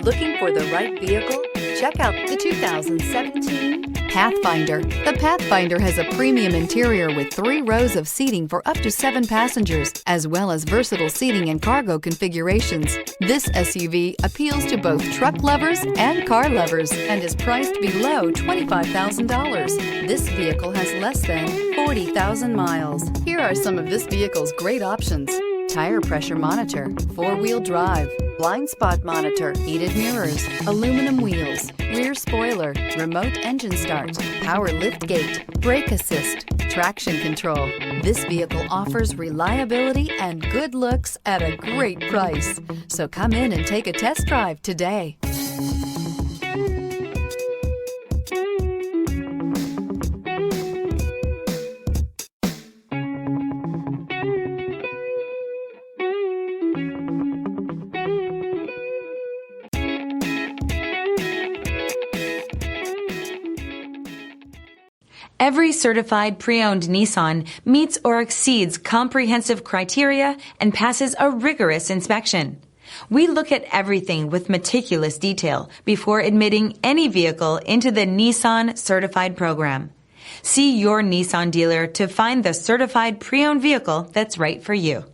Looking for the right vehicle? Check out the 2017 Pathfinder. The Pathfinder has a premium interior with 3 rows of seating for up to 7 passengers, as well as versatile seating and cargo configurations. This SUV appeals to both truck lovers and car lovers and is priced below $25,000. This vehicle has less than 40,000 miles. Here are some of this vehicle's great options: tire pressure monitor, 4-wheel drive, blind spot monitor, heated mirrors, aluminum wheels, rear spoiler, remote engine start, power lift gate, brake assist, traction control. This vehicle offers reliability and good looks at a great price. So come in and take a test drive today. Every certified pre-owned Nissan meets or exceeds comprehensive criteria and passes a rigorous inspection. We look at everything with meticulous detail before admitting any vehicle into the Nissan Certified program. See your Nissan dealer to find the certified pre-owned vehicle that's right for you.